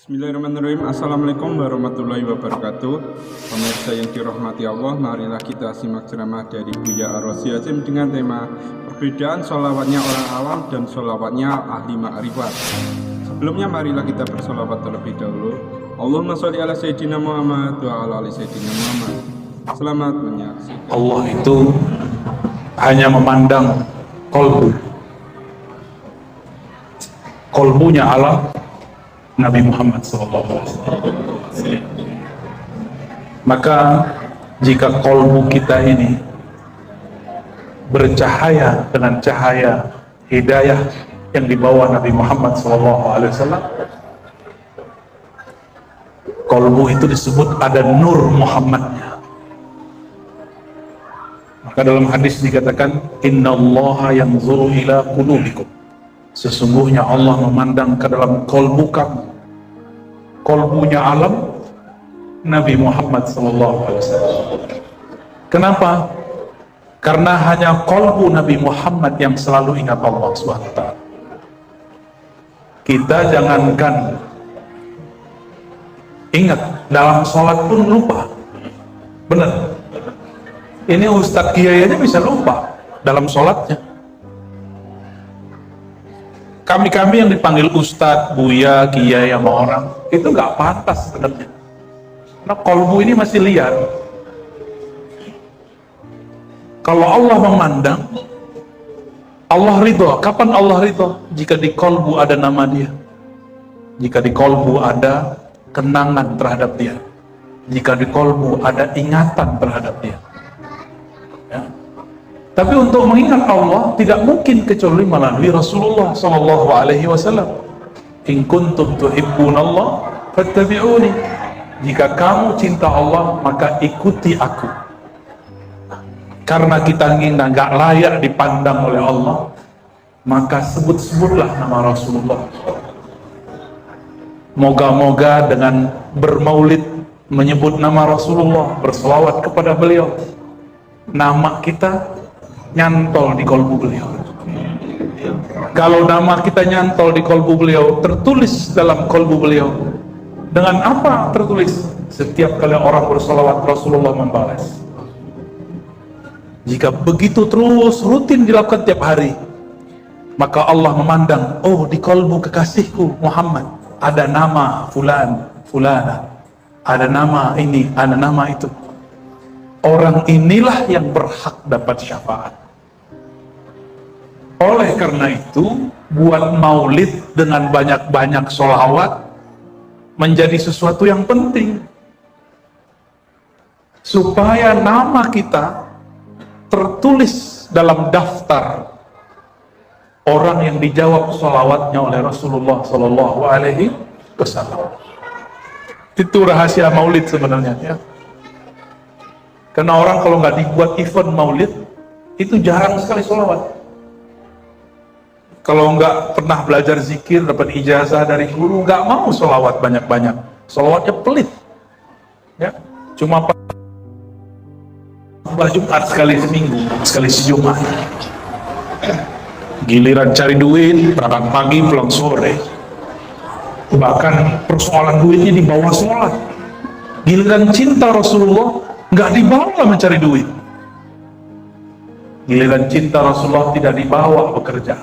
Bismillahirrahmanirrahim. Assalamualaikum warahmatullahi wabarakatuh. Pemirsa yang dirahmati Allah, marilah kita simak ceramah dari Buya Ar-Razi Hashim dengan tema perbedaan sholawatnya orang awam dan sholawatnya ahli ma'rifat. Sebelumnya marilah kita bersolawat terlebih dahulu. Allahumma sholli ala Sayyidina Muhammad wa ala ali Sayyidina Muhammad. Selamat menyaksikan. Allah itu hanya memandang kolbunya Allah Nabi Muhammad SAW. Maka jika kolbu kita ini bercahaya dengan cahaya hidayah yang dibawa Nabi Muhammad SAW, kolbu itu disebut ada nur Muhammadnya. Maka dalam hadis dikatakan, innallaha yanzuru ila qulubikum. Sesungguhnya Allah memandang ke dalam kolbu kamu. Kolbunya alam Nabi Muhammad SAW. Kenapa? Karena hanya kolbu Nabi Muhammad yang selalu ingat Allah SWT. Kita jangankan ingat, dalam sholat pun lupa. Benar. Ini Ustadz Kiai aja bisa lupa dalam sholatnya. Kami-kami yang dipanggil Ustadz, Buya, Kiai sama orang, itu nggak pantas sebenarnya. Karena kolbu ini masih liar. Kalau Allah memandang, Allah ridho. Kapan Allah ridho? Jika di kolbu ada nama Dia. Jika di kolbu ada kenangan terhadap Dia. Jika di kolbu ada ingatan terhadap Dia. Ya. Tapi untuk mengingat Allah tidak mungkin kecuali melalui Rasulullah SAW. In kuntum tuhibbunallah fattabi'uni. Jika kamu cinta Allah, maka ikuti aku. Karena kita nggak layak dipandang oleh Allah, maka sebut-sebutlah nama Rasulullah. Moga-moga dengan bermaulid menyebut nama Rasulullah, berselawat kepada beliau, nama kita nyantol di kolbu beliau. Kalau nama kita nyantol di kolbu beliau, tertulis dalam kolbu beliau. Dengan apa tertulis? Setiap kali orang bersalawat, Rasulullah membalas. Jika begitu terus rutin dilakukan tiap hari, maka Allah memandang, oh di kolbu kekasihku Muhammad ada nama fulan, fulana, ada nama ini, ada nama itu. Orang inilah yang berhak dapat syafaat. Oleh karena itu, buat maulid dengan banyak-banyak sholawat menjadi sesuatu yang penting. Supaya nama kita tertulis dalam daftar orang yang dijawab sholawatnya oleh Rasulullah SAW. Itu rahasia maulid sebenarnya, ya. Karena orang kalau nggak dibuat event maulid, itu jarang sekali sholawat. Kalau nggak pernah belajar zikir, dapat ijazah dari guru, nggak mau sholawat banyak-banyak. Sholawatnya pelit. Ya, cuma Jumat sekali seminggu, sekali sejumat. Giliran cari duit, berangkat pagi, pulang sore. Bahkan persoalan duitnya di bawah sholat. Giliran cinta Rasulullah, nggak dibawa mencari duit. Giliran cinta Rasulullah tidak dibawa bekerja.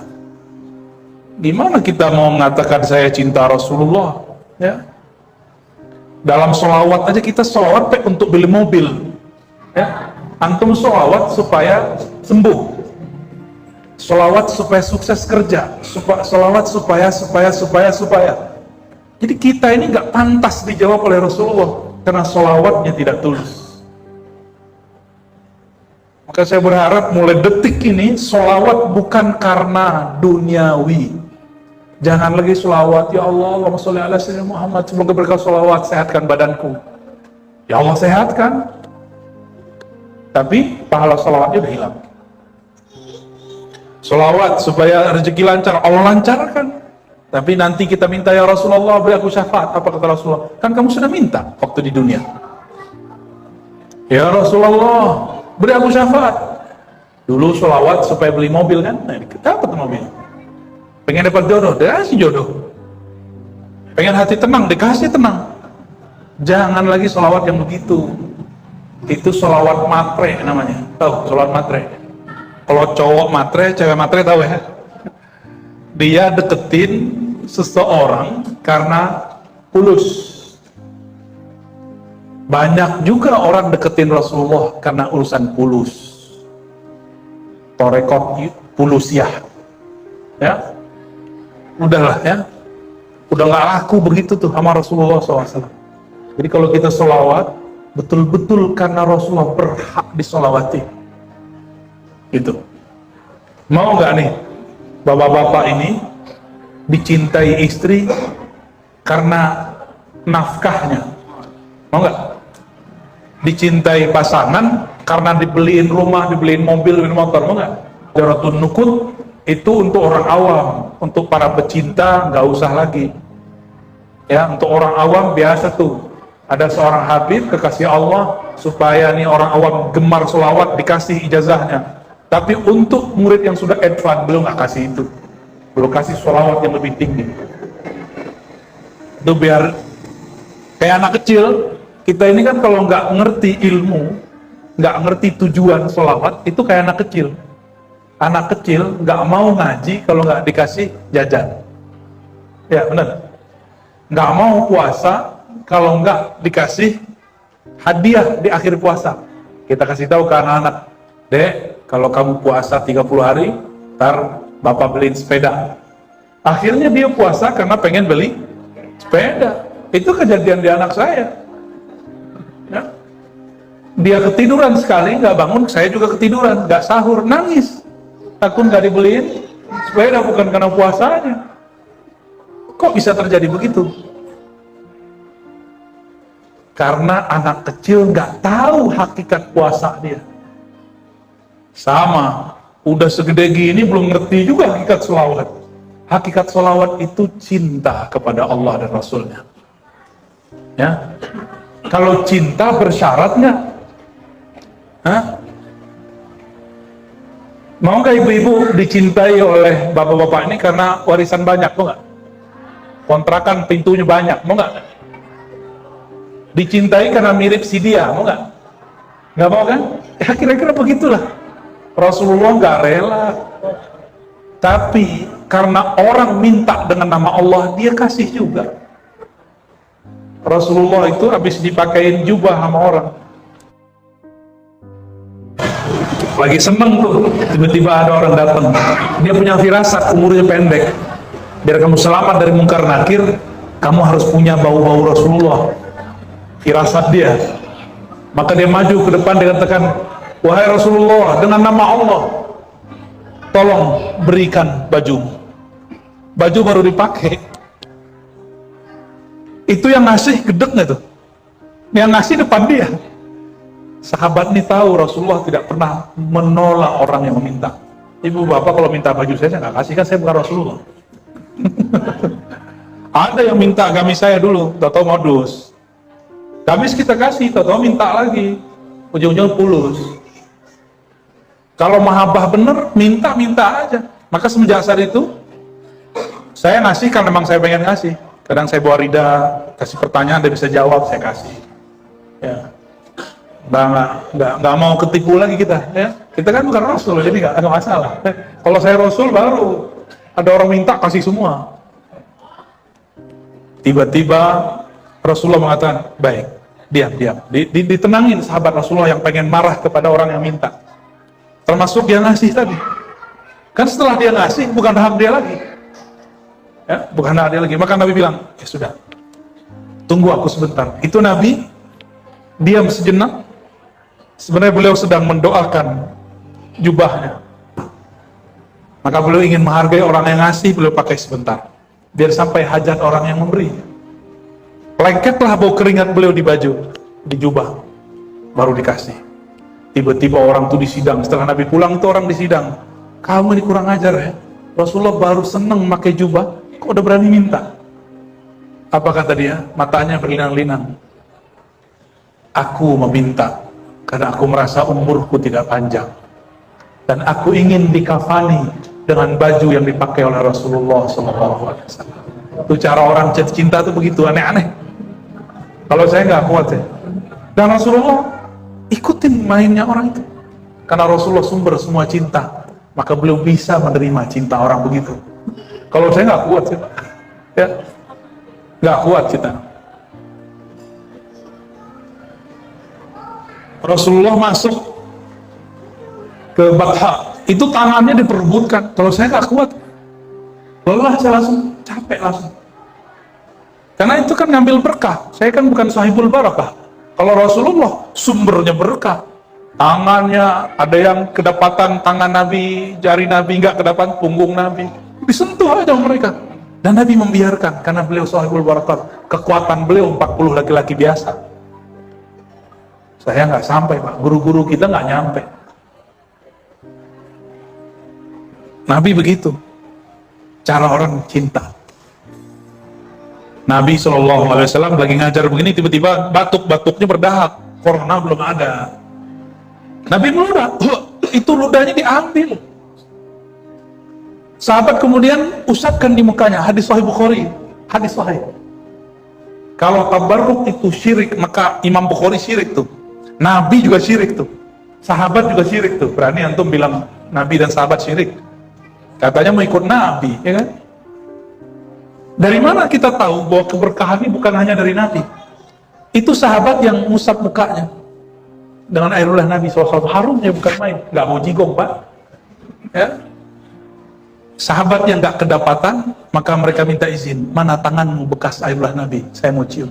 Gimana kita mau mengatakan saya cinta Rasulullah? Ya. Dalam sholawat aja kita sholawat untuk beli mobil. Ya. Antum sholawat supaya sembuh. Sholawat supaya sukses kerja. Sholawat supaya. Jadi kita ini nggak pantas dijawab oleh Rasulullah karena sholawatnya tidak tulus. Maka saya berharap mulai detik ini sholawat bukan karena duniawi. Jangan lagi sholawat, ya Allah, Allahumma sholli ala sayyidina Muhammad, semoga berkah sholawat sehatkan badanku. Ya Allah sehatkan. Tapi pahala sholawatnya udah hilang. Sholawat supaya rezeki lancar, Allah lancarkan. Tapi nanti kita minta, ya Rasulullah beri aku syafaat. Apa kata Rasulullah? Kan kamu sudah minta waktu di dunia. Ya Rasulullah beri aku syafaat. Dulu sholawat supaya beli mobil kan, nah dapat mobil. Pengen dapat jodoh, kasih jodoh. Pengen hati tenang, dikasih tenang. Jangan lagi sholawat yang begitu. Itu sholawat matre namanya. Tahu sholawat matre? Kalau cowok matre, cewek matre tahu ya? Dia deketin seseorang karena fulus. Banyak juga orang deketin Rasulullah karena urusan fulus. Torekot fulusiah. Ya, udahlah ya. Udah nggak laku begitu tuh sama Rasulullah SAW. Jadi kalau kita sholawat, betul-betul karena Rasulullah berhak disolawati. Gitu. Mau nggak nih, bapak-bapak ini dicintai istri karena nafkahnya? Mau nggak? Dicintai pasangan karena dibeliin rumah, dibeliin mobil, dibeliin motor? Mau nggak? Jaratun nukut itu untuk orang awam, untuk para pecinta nggak usah lagi. Ya, untuk orang awam biasa tuh. Ada seorang habib kekasih Allah supaya nih orang awam gemar sholawat dikasih ijazahnya. Tapi untuk murid yang sudah advance belum nggak kasih itu. Belum kasih sholawat yang lebih tinggi. Itu biar kayak anak kecil. Kita ini kan kalau nggak ngerti ilmu, nggak ngerti tujuan sholawat, itu kayak anak kecil. Anak kecil nggak mau ngaji kalau nggak dikasih jajan. Ya benar. Nggak mau puasa kalau nggak dikasih hadiah di akhir puasa. Kita kasih tahu ke anak-anak, Dek, kalau kamu puasa 30 hari, ntar bapak beliin sepeda. Akhirnya dia puasa karena pengen beli sepeda. Itu kejadian di anak saya. Ya. Dia ketiduran sekali, nggak bangun, saya juga ketiduran, nggak sahur, nangis. Takut nggak dibeliin sepeda, bukan karena puasanya. Kok bisa terjadi begitu? Karena anak kecil nggak tahu hakikat puasa dia. Sama, udah segede gini belum ngerti juga hakikat sholawat. Hakikat sholawat itu cinta kepada Allah dan Rasulnya. Ya, kalau cinta bersyarat nggak? Hah? Mau nggak ibu-ibu dicintai oleh bapak-bapak ini karena warisan banyak, mau nggak? Kontrakan pintunya banyak, mau nggak? Dicintai karena mirip si dia, mau nggak? Nggak mau kan? Ya kira-kira begitulah. Rasulullah nggak rela, tapi karena orang minta dengan nama Allah, dia kasih juga. Rasulullah itu habis dipakein jubah sama orang. Lagi seneng tuh, tiba-tiba ada orang datang. Dia punya firasat, umurnya pendek. Biar kamu selamat dari mungkar nakir, kamu harus punya bau-bau Rasulullah. Firasat dia. Maka dia maju ke depan dengan tekan, wahai Rasulullah, dengan nama Allah, tolong berikan bajumu. Baju baru dipakai. Itu yang ngasih gedek nggak tuh? Yang ngasih depan dia. Sahabat ini tahu Rasulullah tidak pernah menolak orang yang meminta. Ibu bapak kalau minta baju saya nggak kasih, kan saya bukan Rasulullah. Ada yang minta gamis saya dulu, tahu modus. Gamis kita kasih, tahu minta lagi, ujung-ujung pulus. Kalau mahabbah bener, minta aja. Maka semenjak saat itu, saya ngasih karena memang saya pengen ngasih. Kadang saya bawa rida, kasih pertanyaan, dia bisa jawab, saya kasih. Ya. Nggak mau ketipu lagi kita, ya. Kita kan bukan Rasul, jadi nggak ada masalah. Kalau saya Rasul baru ada orang minta kasih semua. Tiba-tiba Rasulullah mengatakan, baik, diam. Ditenangin sahabat Rasulullah yang pengen marah kepada orang yang minta. Termasuk dia ngasih tadi. Kan setelah dia ngasih, bukan hak dia lagi. Ya, bukan hak dia lagi. Maka Nabi bilang, ya sudah, tunggu aku sebentar. Itu Nabi diam sejenak. Sebenarnya beliau sedang mendoakan jubahnya. Maka beliau ingin menghargai orang yang ngasih, beliau pakai sebentar. Biar sampai hajat orang yang memberi. Lengketlah bau keringat beliau di baju, di jubah. Baru dikasih. Tiba-tiba orang itu disidang. Setelah Nabi pulang itu orang disidang. Kamu ini kurang ajar ya. Rasulullah baru seneng pakai jubah, kok udah berani minta? Apa kata dia? Matanya berlinang-linang. Aku meminta karena aku merasa umurku tidak panjang. Dan aku ingin dikafani dengan baju yang dipakai oleh Rasulullah SAW. Itu cara orang jatuh cinta tuh begitu aneh-aneh. Kalau saya nggak kuat ya. Dan Rasulullah ikutin mainnya orang itu. Karena Rasulullah sumber semua cinta, maka beliau bisa menerima cinta orang begitu. Kalau saya nggak kuat sih, Pak. Ya, nggak kuat kita. Rasulullah masuk ke Batha, itu tangannya diperebutkan. Kalau saya nggak kuat, lelah saya langsung capek langsung. Karena itu kan ngambil berkah. Saya kan bukan sahibul barakah. Kalau Rasulullah sumbernya berkah. Tangannya ada yang kedapatan tangan Nabi, jari Nabi nggak kedapatan punggung Nabi. Disentuh aja mereka. Dan Nabi membiarkan karena beliau sahibul barakah. Kekuatan beliau 40 laki-laki biasa. Saya nggak sampai, Pak. Guru-guru kita nggak nyampe. Nabi begitu. Cara orang cinta. Nabi SAW lagi ngajar begini, tiba-tiba batuknya berdahak. Corona belum ada. Nabi meludah, itu ludahnya diambil. Sahabat kemudian usapkan di mukanya. Hadis Sahih Bukhari, hadis Sahih. Kalau tabarruk itu syirik, maka Imam Bukhari syirik tuh. Nabi juga syirik tuh. Sahabat juga syirik tuh. Berani antum bilang Nabi dan sahabat syirik? Katanya mau ikut Nabi, ya kan? Dari mana kita tahu bahwa keberkahan ini bukan hanya dari Nabi? Itu sahabat yang ngusap mukanya dengan air ulah Nabi SAW. Harumnya bukan main, nggak mau jigong, Pak. Ya. Sahabat yang nggak kedapatan, maka mereka minta izin. Mana tanganmu bekas air ulah Nabi? Saya mau cium.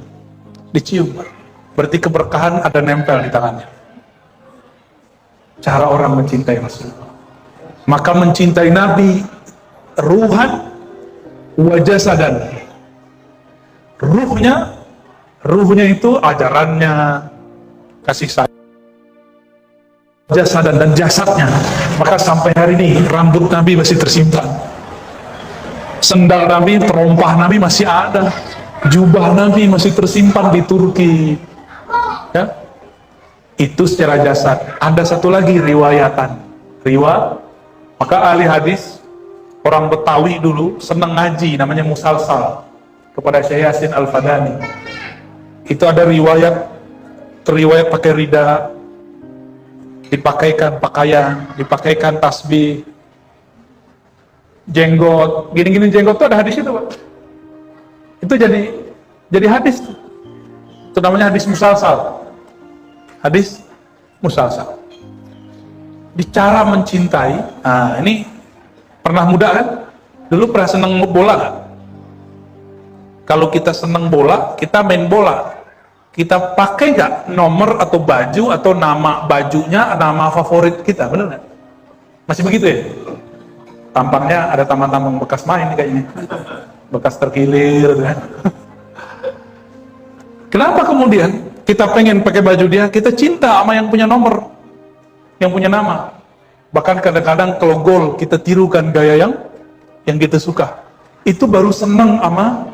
Dicium, Pak. Berarti keberkahan ada nempel di tangannya. Cara orang mencintai Rasulullah. Maka mencintai Nabi ruhan wa jasadan. Ruhnya itu ajarannya, kasih sayang, jasadan dan jasadnya. Maka sampai hari ini rambut Nabi masih tersimpan, sendal Nabi, terompah Nabi masih ada, jubah Nabi masih tersimpan di Turki. Ya, itu secara jasad. Ada satu lagi riwayatan, maka ahli hadis orang Betawi dulu senang ngaji, namanya musalsal kepada Syekh Yasin Al-Fadani. Itu ada riwayat pakai rida, dipakaikan pakaian, dipakaikan tasbih, jenggot, gini-gini jenggot itu ada hadis itu, Pak. Itu jadi hadis. Itu namanya hadis musalsal. Hadis musalsal. Bicara mencintai, nah ini pernah muda kan? Dulu pernah seneng bola kan? Kalau kita seneng bola, kita main bola, kita pakai nggak nomor atau baju atau nama bajunya, nama favorit kita, bener nggak? Masih begitu ya? Tampangnya ada taman-taman bekas main kayaknya, bekas terkilir kan? Kenapa kemudian kita pengen pakai baju dia? Kita cinta sama yang punya nomor, yang punya nama. Bahkan kadang-kadang kalau gol kita tirukan gaya yang kita suka. Itu baru seneng sama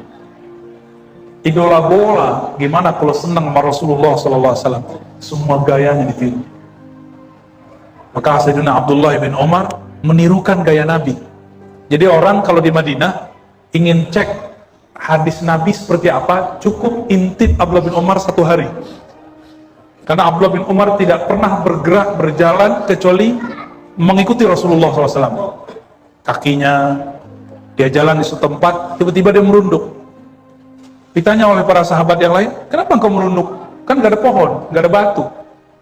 idola bola. Gimana kalau seneng sama Rasulullah SAW? Semua gayanya ditiru. Maka Sayyidina Abdullah bin Umar menirukan gaya Nabi. Jadi orang kalau di Madinah ingin cek hadis Nabi seperti apa, cukup intip Abdullah bin Umar 1 hari. Karena Abdullah bin Umar tidak pernah bergerak, berjalan, kecuali mengikuti Rasulullah SAW. Kakinya, dia jalan di suatu tempat, tiba-tiba dia merunduk. Ditanya oleh para sahabat yang lain, kenapa engkau merunduk? Kan gak ada pohon, gak ada batu.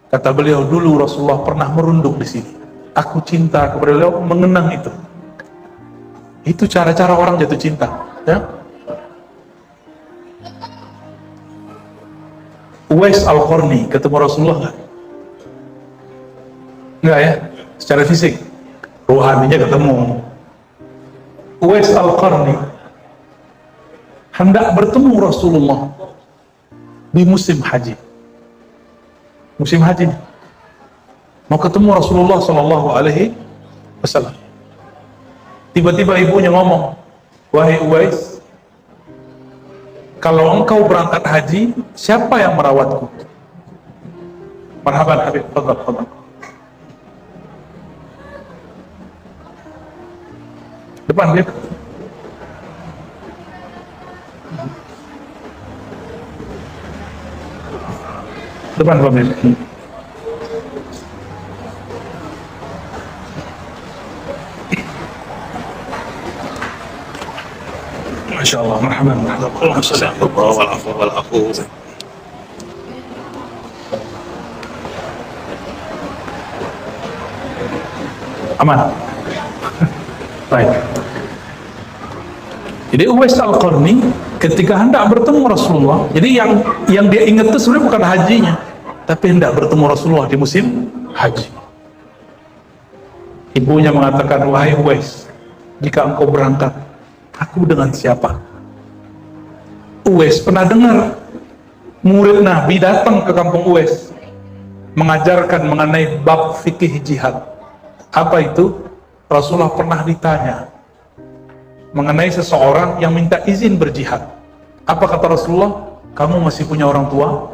Kata beliau, dulu Rasulullah pernah merunduk di sini. Aku cinta kepada beliau, mengenang itu. Itu cara-cara orang jatuh cinta. Ya? Uwais Al-Qarni ketemu Rasulullah nggak? Nggak ya? Secara fisik, rohaninya ketemu. Uwais Al-Qarni hendak bertemu Rasulullah di musim haji. Musim haji, mau ketemu Rasulullah SAW. Tiba-tiba ibunya ngomong, wahai Uwais, kalau engkau berangkat haji, siapa yang merawatku? Marhaban Habib, fadhal. Depan dia. Depan pemimpin. Masya Allah, marhaban, marhaban. Aman. Baik. Jadi Uwais Al-Qarni ketika hendak bertemu Rasulullah, jadi yang dia ingat itu sebenarnya bukan hajinya, tapi hendak bertemu Rasulullah di musim haji. Ibunya mengatakan, wahai Uwais, jika engkau berangkat, aku dengan siapa? Uwais pernah dengar murid Nabi datang ke kampung Uwais mengajarkan mengenai bab fikih jihad. Apa itu? Rasulullah pernah ditanya mengenai seseorang yang minta izin berjihad. Apa kata Rasulullah? Kamu masih punya orang tua?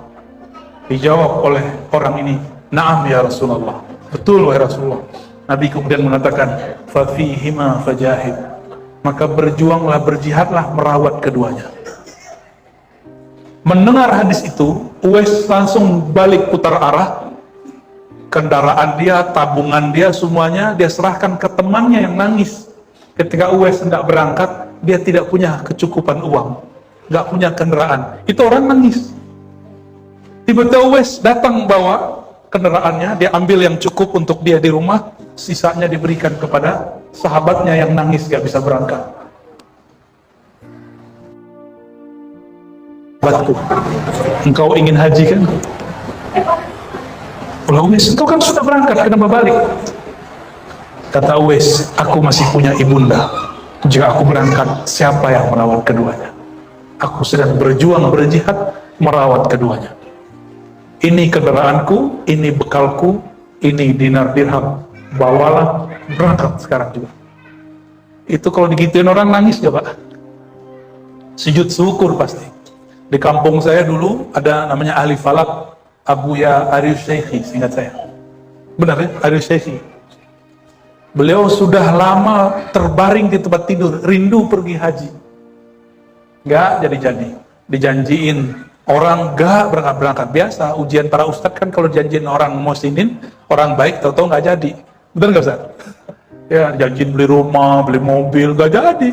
Dijawab oleh orang ini, na'am ya Rasulullah. Betul wahai Rasulullah. Nabi kemudian mengatakan, fafihima fajahid. Maka berjuanglah, berjihadlah merawat keduanya. Mendengar hadis itu, Uwais langsung balik putar arah. Kendaraan dia, tabungan dia, semuanya dia serahkan ke temannya yang nangis. Ketika Uwais hendak berangkat, dia tidak punya kecukupan uang, nggak punya kendaraan. Itu orang nangis. Tiba-tiba Uwais datang bawa kendaraannya, dia ambil yang cukup untuk dia di rumah, sisanya diberikan kepada sahabatnya yang nangis gak bisa berangkat. Sahabatku, engkau ingin haji kan? Uwais, engkau kan sudah berangkat, kenapa balik? Kata Uwais, aku masih punya ibunda. Jika aku berangkat, siapa yang merawat keduanya? Aku sedang berjuang, berjihad, merawat keduanya. Ini kendaraanku, ini bekalku, ini dinar dirham. Bawalah, berangkat sekarang juga. Itu kalau digituin orang nangis gak Pak? Sujud syukur pasti. Di kampung saya dulu ada namanya ahli falak, Abuya Arius Syekhi, seingat saya. Benar ya? Arius Syekhi. Beliau sudah lama terbaring di tempat tidur, rindu pergi haji. Gak jadi-jadi. Dijanjiin orang gak berangkat-berangkat. Biasa, ujian para ustadz kan kalau janjiin orang muhsinin, orang baik, tahu-tahu gak jadi. Bener gak Ustaz? Ya, janjiin beli rumah, beli mobil, gak jadi.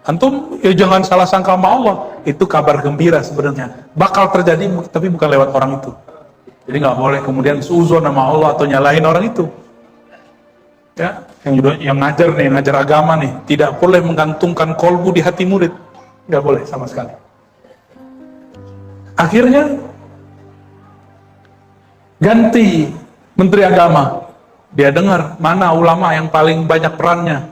Antum, ya jangan salah sangka sama Allah. Itu kabar gembira sebenarnya. Bakal terjadi, tapi bukan lewat orang itu. Jadi nggak boleh kemudian suuzon sama Allah atau nyalahin orang itu. Ya, yang ngajar nih, ngajar agama nih, tidak boleh menggantungkan kolbu di hati murid. Nggak boleh sama sekali. Akhirnya ganti Menteri Agama. Dia dengar mana ulama yang paling banyak perannya.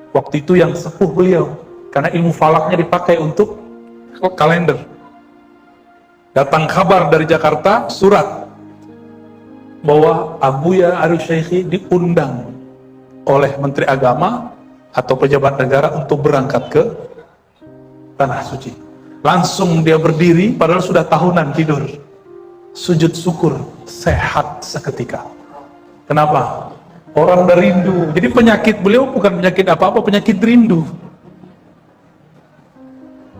Waktu itu yang sepuh beliau, karena ilmu falaknya dipakai untuk kalender. Datang kabar dari Jakarta, surat bahwa Abuya Arius Syekhi diundang oleh Menteri Agama atau pejabat negara untuk berangkat ke Tanah Suci. Langsung dia berdiri, padahal sudah tahunan tidur. Sujud syukur, sehat seketika. Kenapa? Orang udah rindu. Jadi penyakit beliau bukan penyakit apa-apa, penyakit rindu.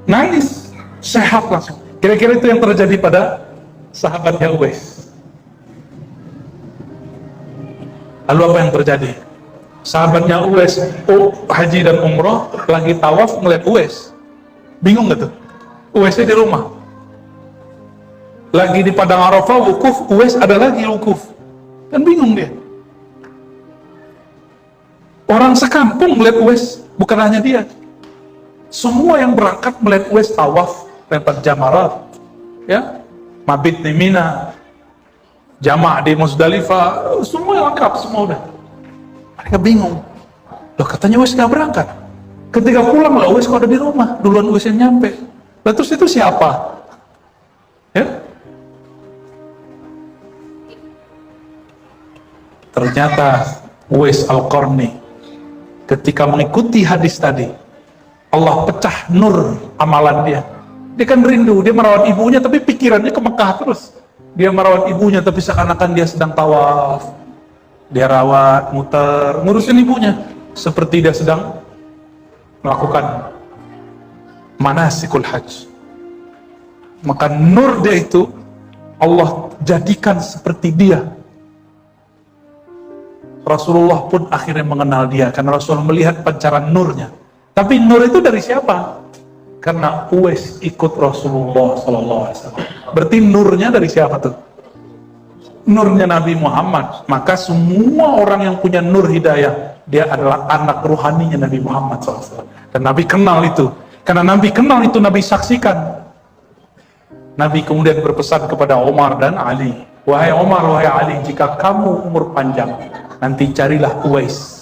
Nangis, sehat langsung. Kira-kira itu yang terjadi pada sahabatnya Uwais. Lalu apa yang terjadi? Sahabatnya Uwais, haji dan umroh, lagi tawaf ngeliat Uwais. Bingung gak tuh? Uwaisnya di rumah. Lagi di Padang Arafah, wukuf, Uwais ada lagi wukuf. Kan bingung dia. Orang sekampung melihat Uwais, bukan hanya dia. Semua yang berangkat melihat Uwais tawaf, lempar jamarat, ya, mabit di Mina, jamaah di Muzdalifah, semua lengkap, semua udah. Mereka bingung. Loh, katanya Uwais nggak berangkat. Ketika pulang lah Uwais kok ada di rumah, duluan Uwais yang nyampe. Lah terus itu siapa? Ya? Ternyata Uwais Al-Qarni ketika mengikuti hadis tadi, Allah pecah nur amalan dia. Dia kan rindu, dia merawat ibunya tapi pikirannya ke Mekah terus. Dia merawat ibunya tapi seakan-akan dia sedang tawaf. Dia rawat, muter, ngurusin ibunya seperti dia sedang melakukan manasikul hajj. Maka nur dia itu Allah jadikan seperti dia. Rasulullah pun akhirnya mengenal dia karena Rasulullah melihat pancaran nurnya. Tapi nur itu dari siapa? Karena Uwais ikut Rasulullah SAW. Berarti nurnya dari siapa tuh? Nurnya Nabi Muhammad. Maka semua orang yang punya nur hidayah, dia adalah anak ruhaninya Nabi Muhammad SAW. Dan Nabi kenal itu. Karena Nabi kenal itu, Nabi saksikan. Nabi kemudian berpesan kepada Umar dan Ali, wahai Umar, wahai Ali, jika kamu umur panjang, nanti carilah Uwais.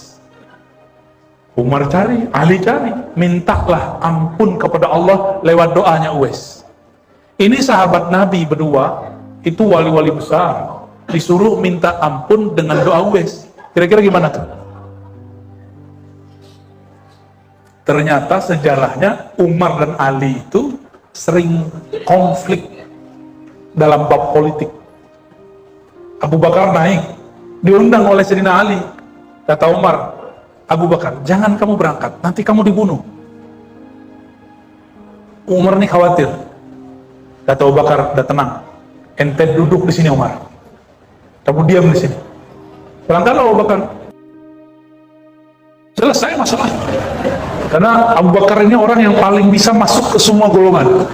Umar cari, Ali cari, mintalah ampun kepada Allah lewat doanya Uwais. Ini sahabat Nabi berdua, itu wali-wali besar, disuruh minta ampun dengan doa Uwais. Kira-kira gimana tuh? Ternyata sejarahnya Umar dan Ali itu sering konflik dalam bab politik. Abu Bakar naik, diundang oleh Sayyidina Ali. Kata Umar, Abu Bakar, jangan kamu berangkat, nanti kamu dibunuh. Umar ini khawatir. Kata Abu Bakar, udah tenang, ente duduk di sini Umar, kamu diam di sini. Berangkatlah Abu Bakar. Selesai masalah. Karena Abu Bakar ini orang yang paling bisa masuk ke semua golongan.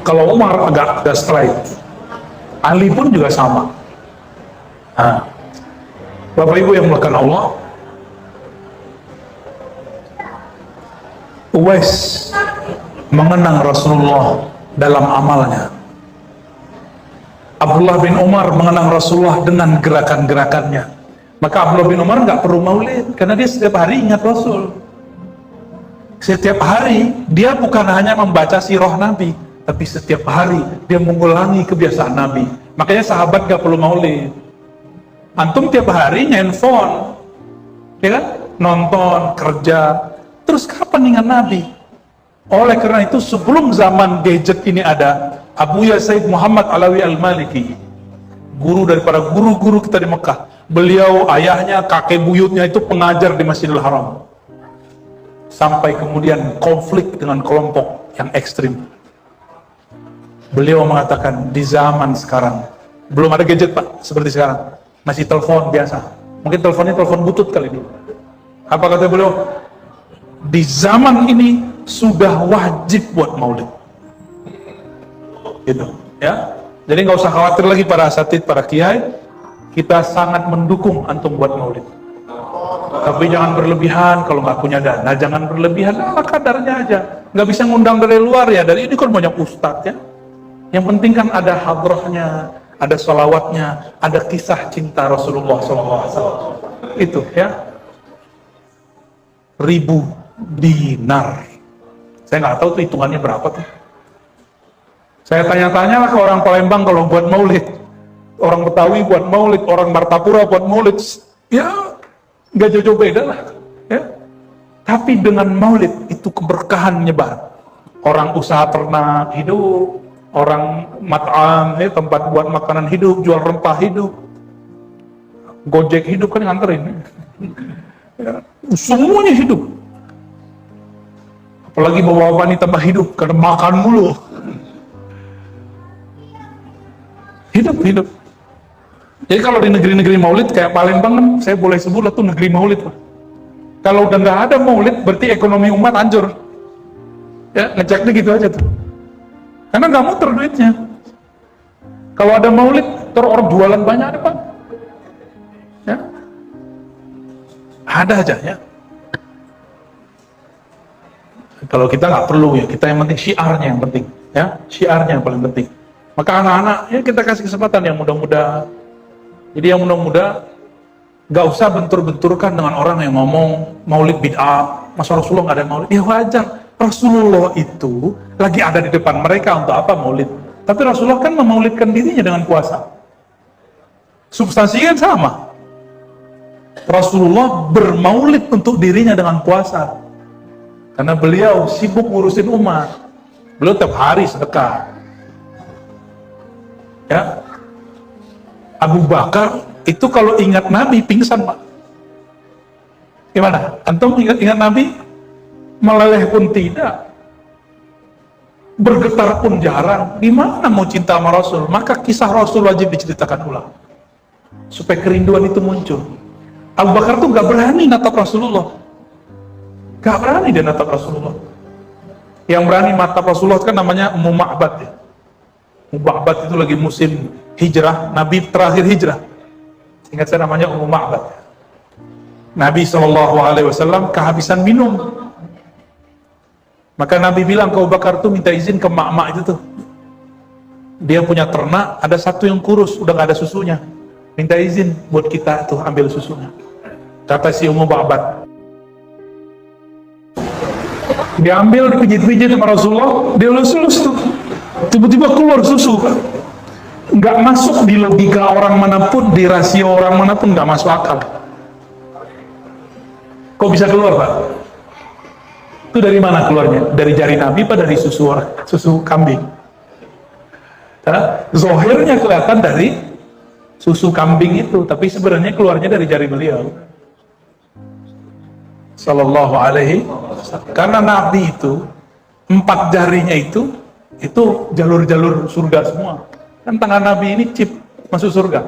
Kalau Umar agak straight, Ali pun juga sama. Nah, Bapak Ibu yang melakukan Allah, Uwais mengenang Rasulullah dalam amalnya. Abdullah bin Umar mengenang Rasulullah dengan gerakan-gerakannya. Maka Abdullah bin Umar nggak perlu maulid, karena dia setiap hari ingat Rasul. Setiap hari dia bukan hanya membaca sirah Nabi, tapi setiap hari dia mengulangi kebiasaan Nabi. Makanya sahabat gak perlu maulid. Antum tiap hari handphone, ya kan? Nonton, kerja, terus kapan ingat Nabi? Oleh karena itu sebelum zaman gadget ini ada, Abuya Said Muhammad Alawi Al-Maliki, guru daripada guru-guru kita di Mekah, beliau ayahnya, kakek buyutnya itu pengajar di Masjidil Haram. Sampai kemudian konflik dengan kelompok yang ekstrim. Beliau mengatakan, di zaman sekarang belum ada gadget Pak, seperti sekarang, masih telepon biasa, mungkin teleponnya telepon butut kali dulu. Apa kata beliau? Di zaman ini sudah wajib buat maulid, gitu ya. Jadi nggak usah khawatir lagi para asatid, para kiai, kita sangat mendukung antum buat maulid. Tapi jangan berlebihan. Kalau nggak punya dana, jangan berlebihan, kadarnya aja. Nggak bisa ngundang dari luar ya, dari ini kan banyak ustadz ya. Yang penting kan ada hadrahnya, ada sholawatnya, ada kisah cinta Rasulullah SAW. Itu ya. 1000 dinar. Saya nggak tahu tuh hitungannya berapa tuh. Saya tanya-tanya lah ke orang Palembang kalau buat maulid, orang Betawi buat maulid, orang Martapura buat maulid, ya nggak jauh-jauh beda lah, ya. Tapi dengan maulid itu keberkahan nyebar. Orang usaha ternak hidup, orang mat'am, ya, tempat buat makanan hidup, jual rempah hidup, Gojek hidup kan nganterin, ya. Semuanya hidup. Apalagi bawa wanita tambah hidup karena makan mulu. Hidup. Jadi kalau di negeri-negeri maulid kayak Palembang kan, saya boleh sebut lah tuh negeri maulid Pak. Kalau udah nggak ada maulid, berarti ekonomi umat hancur. Ya, ngeceknya gitu aja tuh. Karena nggak muter duitnya. Kalau ada maulid, terus orang jualan banyak ada Pak. Ya, ada aja ya. Kalau kita nggak perlu ya, kita yang penting syiarnya yang penting, ya, syiarnya yang paling penting. Maka anak-anak ya kita kasih kesempatan yang muda-muda. Jadi yang muda-muda nggak usah bentur-benturkan dengan orang yang ngomong maulid bid'ah, masa Rasulullah nggak ada maulid. Ya wajar, Rasulullah itu lagi ada di depan mereka, untuk apa maulid? Tapi Rasulullah kan memaulidkan dirinya dengan puasa. Substansinya kan sama. Rasulullah bermaulid untuk dirinya dengan puasa. Karena beliau sibuk ngurusin umat. Beliau tiap hari sedekah. Ya. Abu Bakar itu kalau ingat Nabi pingsan Pak. Gimana? Antum ingat Nabi? Meleleh pun tidak. bergetar pun jarang. Gimana mau cinta sama Rasul? Maka kisah Rasul wajib diceritakan ulang supaya kerinduan itu muncul. Abu Bakar tuh gak berani natap Rasulullah, gak berani dia natap Rasulullah. Yang berani natap Rasulullah kan namanya Ummu Ma'bad ya. Ummu Ma'bad itu lagi musim hijrah, Nabi terakhir hijrah. Ingat saya namanya Ummu Ma'bad. Nabi SAW kehabisan minum. Maka Nabi bilang ke Abu Bakar tuh minta izin ke mak-mak itu tuh. Dia punya ternak, ada satu yang kurus, udah gak ada susunya. Minta izin buat kita tuh ambil susunya. Kata si Ummu Ma'bad. Diambil, dipijit-pijit sama Rasulullah, dia lulus tuh. Tiba-tiba keluar susu. Nggak masuk di logika orang manapun, di rasio orang manapun, nggak masuk akal. Kok bisa keluar, Pak? Itu dari mana keluarnya? Dari jari Nabi apa dari susu kambing? Zohirnya kelihatan dari susu kambing itu, tapi sebenarnya keluarnya dari jari beliau. Sallallahu alaihi wasallam. Karena Nabi itu 4 jarinya itu jalur-jalur surga semua. Kan tangan Nabi ini chip masuk surga.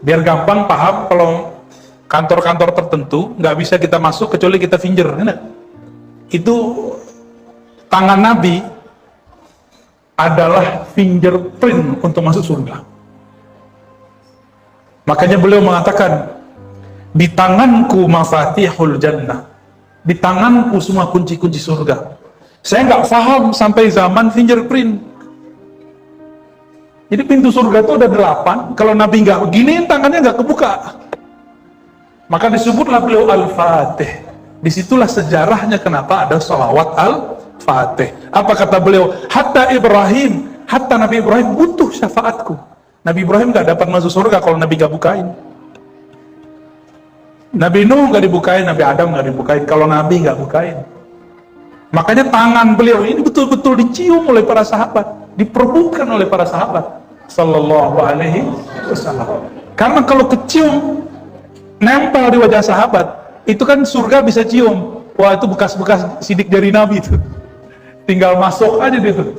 Biar gampang paham, kalau kantor-kantor tertentu nggak bisa kita masuk kecuali kita finger, kan? Itu tangan Nabi adalah fingerprint untuk masuk surga. Makanya beliau mengatakan, di tanganku mafatihul jannah, di tanganku semua kunci-kunci surga. Saya nggak paham sampai zaman fingerprint. Jadi pintu surga itu ada 8. Kalau Nabi nggak begini, tangannya nggak kebuka. Maka disebutlah beliau Al-Fatih. Disitulah sejarahnya kenapa ada salawat Al-Fatih. Apa kata beliau? Hatta Nabi Ibrahim butuh syafaatku. Nabi Ibrahim nggak dapat masuk surga kalau Nabi nggak bukain. Nabi Nuh nggak dibukain, Nabi Adam nggak dibukain, kalau Nabi nggak bukain. Makanya tangan beliau ini betul-betul dicium oleh para sahabat, diperbutkan oleh para sahabat Sallallahu alaihi wasallam. Karena kalau kecium nempel di wajah sahabat, itu kan surga bisa cium. Wah, itu bekas-bekas sidik jari Nabi itu. Tinggal masuk aja gitu.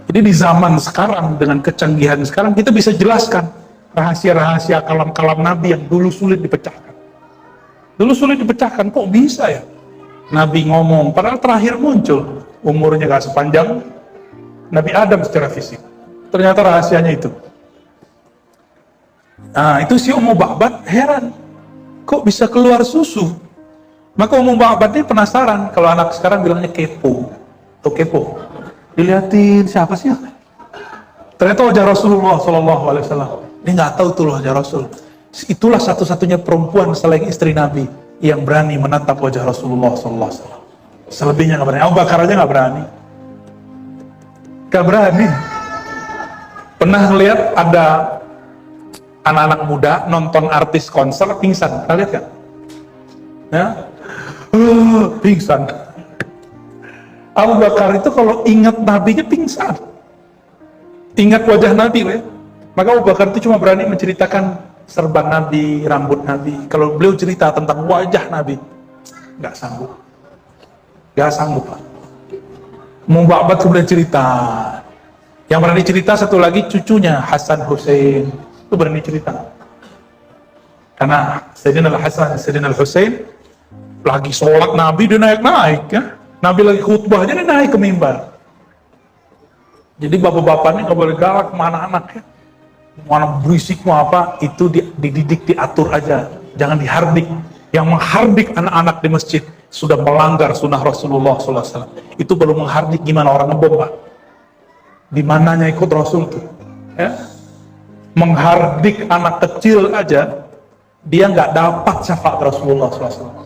Jadi di zaman sekarang, dengan kecanggihan sekarang, kita bisa jelaskan rahasia-rahasia kalam-kalam Nabi yang dulu sulit dipecahkan. Dulu sulit dipecahkan, kok bisa ya? Nabi ngomong, padahal terakhir muncul, umurnya gak sepanjang Nabi Adam secara fisik. Ternyata rahasianya itu. Nah, itu si Ummu Ma'bad heran, kok bisa keluar susu? Maka Ummu Ma'bad ini penasaran, kalau anak sekarang bilangnya kepo, atau kepo. Dilihatin siapa sih? Ternyata wajah Rasulullah SAW. Dia nggak tahu tuh wajah Rasul. Itulah satu-satunya perempuan selain istri Nabi yang berani menatap wajah Rasulullah SAW. Selebihnya nggak berani. Abu Bakar aja nggak berani. Nggak berani. Pernah lihat ada anak-anak muda nonton artis konser pingsan? Pernah lihat kan? Ya? Pingsan. Abu Bakar itu kalau ingat Nabinya pingsan, ingat wajah Nabi ya. Maka Abu Bakar itu cuma berani menceritakan serban Nabi, rambut Nabi. Kalau beliau cerita tentang wajah Nabi, nggak sanggup, Pak. Ummu Ma'bad kemudian cerita. Yang berani cerita satu lagi cucunya Hasan Hussein, itu berani cerita. Karena Sayyidina Al-Hasan, Sayyidina Al-Husain lagi sholat Nabi, dia naik-naik ya. Nabi lagi khutbah, jadi naik ke mimbar. Jadi bapak-bapak ini nggak boleh galak sama anak-anak ya. Mana berisik mau apa, itu dididik, diatur aja. Jangan dihardik. Yang menghardik anak-anak di masjid sudah melanggar sunnah Rasulullah SAW. Itu baru menghardik gimana orang ngebom, Pak. Di mananya ikut Rasul tuh. Ya? Menghardik anak kecil aja, dia nggak dapat syafaat Rasulullah SAW.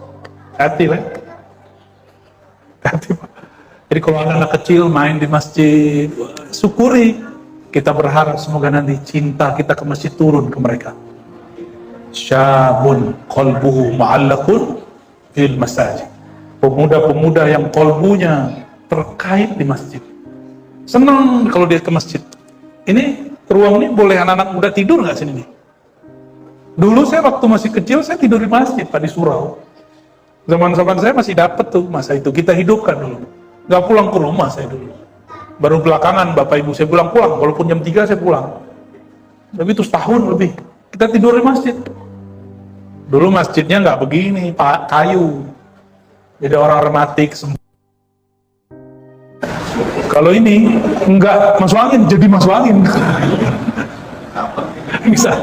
Hati lah. Hati, Pak. Jadi kalau anak kecil main di masjid, syukuri. Kita berharap semoga nanti cinta kita ke masjid turun ke mereka. Syabun qalbuhu mu'allaqun fil masajid. Pemuda-pemuda yang qalbunya terkait di masjid. Senang kalau dia ke masjid. Ini ruang ini boleh anak-anak muda tidur nggak sini nih? Dulu saya waktu masih kecil saya tidur di masjid Pak, di surau. Zaman-zaman saya masih dapat tuh masa itu, kita hidupkan dulu. Nggak pulang ke rumah saya dulu. Baru belakangan bapak ibu saya pulang, walaupun jam 3 saya pulang. Tapi itu setahun lebih, kita tidur di masjid. Dulu masjidnya nggak begini, Pak, kayu. Jadi orang rematik. Kalau ini nggak masuk angin, jadi masuk angin. Bisa.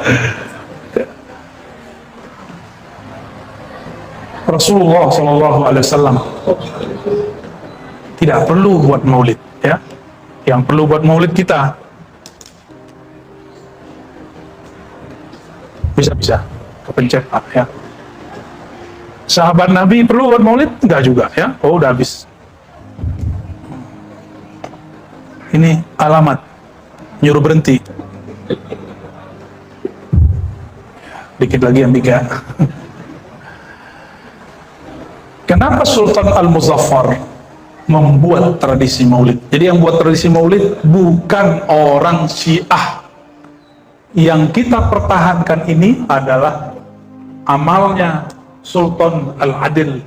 Rasulullah SAW tidak perlu buat maulid, ya. Yang perlu buat maulid kita. Bisa kepencet, Pak, ya. Sahabat Nabi perlu buat maulid? Enggak juga, ya. Oh, udah habis. Ini alamat nyuruh berhenti. Dikit lagi yang 3. Kenapa Sultan Al-Muzaffar membuat tradisi maulid? Jadi yang buat tradisi maulid bukan orang Syiah. Yang kita pertahankan ini adalah amalnya Sultan Al-Adil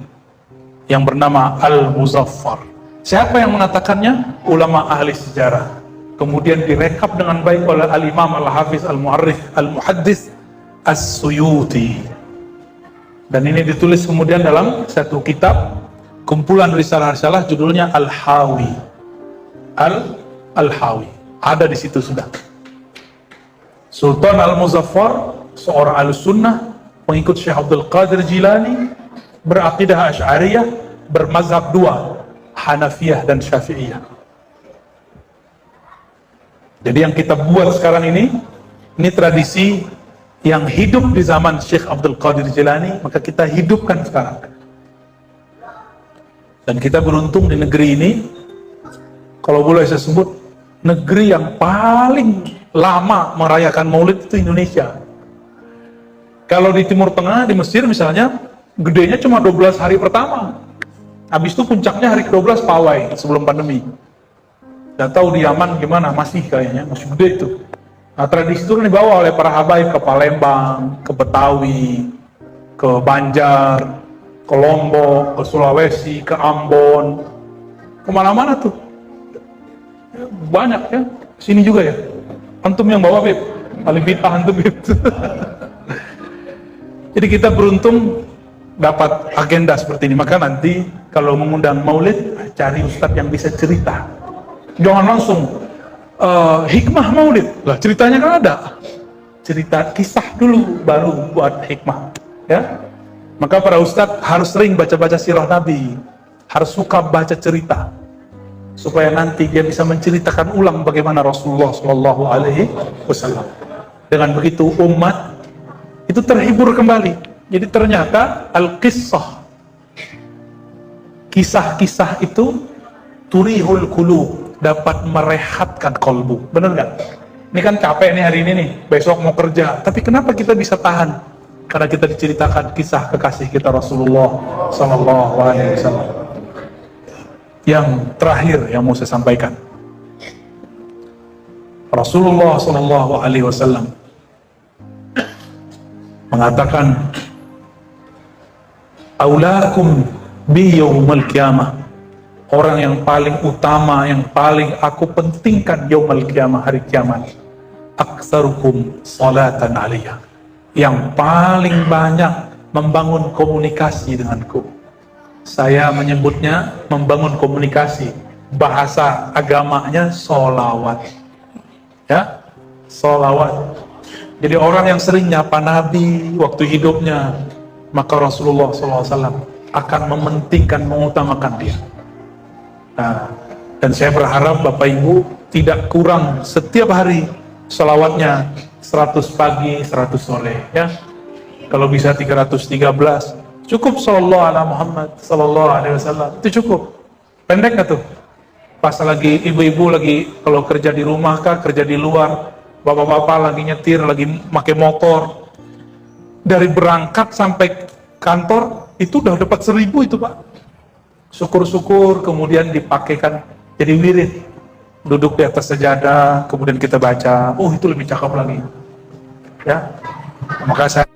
yang bernama Al-Muzaffar. Siapa yang mengatakannya? Ulama ahli sejarah. Kemudian direkap dengan baik oleh Al-Imam Al-Hafiz Al-Mu'arrikh Al-Muhaddis As-Suyuti. Dan ini ditulis kemudian dalam satu kitab kumpulan risalah-risalah judulnya Al-Hawi. Al-Hawi. Ada di situ sudah. Sultan Al-Muzaffar, seorang Ahlussunnah, pengikut Syekh Abdul Qadir Jilani, beraqidah Asy'ariyah, bermazhab 2, Hanafiyah dan Syafi'iyah. Jadi yang kita buat sekarang ini tradisi yang hidup di zaman Syekh Abdul Qadir Jilani, maka kita hidupkan sekarang. Dan kita beruntung di negeri ini, kalau boleh saya sebut, negeri yang paling lama merayakan maulid itu Indonesia. Kalau di Timur Tengah, di Mesir misalnya, gedenya cuma 12 hari pertama. Habis itu puncaknya hari ke-12 pawai sebelum pandemi. Gak tahu di Yaman gimana, masih kayaknya, masih gede itu. Nah, tradisi itu kan dibawa oleh para habaib ke Palembang, ke Betawi, ke Banjar, ke Lombok, ke Sulawesi, ke Ambon, kemana-mana tuh. Banyak ya, sini juga ya. Antum yang bawa, Bib. Paling bid'ah antum, Bib. Jadi kita beruntung dapat agenda seperti ini. Maka nanti kalau mengundang maulid, cari ustadz yang bisa cerita. Jangan langsung hikmah maulid. Lah ceritanya kan ada. Cerita kisah dulu baru buat hikmah, ya. Maka para ustadz harus sering baca-baca sirah Nabi, harus suka baca cerita, supaya nanti dia bisa menceritakan ulang bagaimana Rasulullah SAW. Dengan begitu umat itu terhibur kembali. Jadi ternyata al-qissah, kisah-kisah itu turihul qulub, dapat merehatkan kolbu. Bener nggak? Ini kan capek nih hari ini nih, besok mau kerja. Tapi kenapa kita bisa tahan? Karena kita diceritakan kisah kekasih kita Rasulullah SAW. Yang terakhir yang mau saya sampaikan, Rasulullah SAW mengatakan, "Aulakum bi yaumil qiyamah." Orang yang paling utama, yang paling aku pentingkan yaumil qiyamah, hari kiamat, aktsarukum salatan alaiya, yang paling banyak membangun komunikasi denganku. Saya menyebutnya membangun komunikasi, bahasa agamanya sholawat, ya, sholawat. Jadi orang yang sering nyapa Nabi waktu hidupnya, maka Rasulullah SAW akan mementingkan, mengutamakan dia. Nah, dan saya berharap Bapak Ibu tidak kurang setiap hari sholawatnya 100 pagi, 100 sore, ya. Kalau bisa 313, cukup sallallahu ala Muhammad sallallahu alaihi wasallam, itu cukup. Pendek nggak tuh? Pas lagi ibu-ibu lagi kalau kerja di rumah kah, kerja di luar, bapak-bapak lagi nyetir, lagi pakai motor, dari berangkat sampai kantor itu udah dapat 1000 itu, Pak. Syukur-syukur kemudian dipakaikan jadi wirid, duduk di atas sejadah kemudian kita baca, oh itu lebih cakep lagi, ya. Maka saya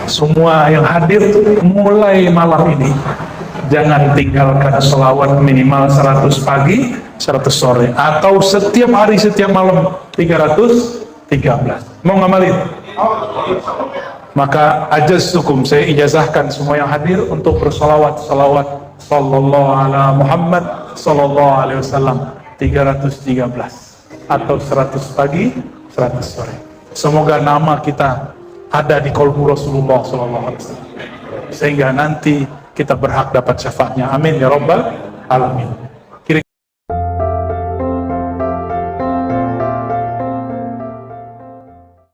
semua yang hadir mulai malam ini jangan tinggalkan selawat minimal 100 pagi 100 sore atau setiap hari setiap malam 313. Mau ngamalin? Maka ajaztukum, saya ijazahkan semua yang hadir untuk bersolawat sallallahu ala Muhammad sallallahu alaihi wasallam 313 atau 100 pagi 100 sore. Semoga nama kita ada di qalbu Rasulullah sallallahu alaihi wasallam sehingga nanti kita berhak dapat syafaatnya. Amin ya rabbal alamin.